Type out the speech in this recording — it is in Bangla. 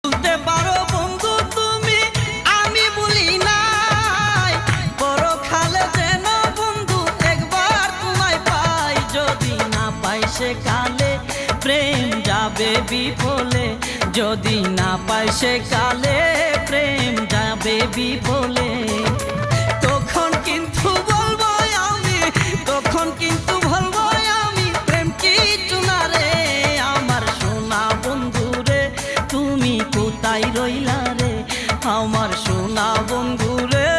বলতে পারো বন্ধু তুমি, আমি বলি নাই, পরকালে যেন বন্ধু একবার তোমায় পাই, যদি না পাই সেকালে প্রেম যাবে বিফলে, যদি না পাই সেকালে প্রেম যাবে বিফলে। তখন কিন্তু বলবো আমি, তখন কিন্তু বলবো আমি, প্রেম কিছু না রে আমার সোনা বন্ধু রে, তুমি কোথায় রইলা রে আমার সোনা বন্ধু রে।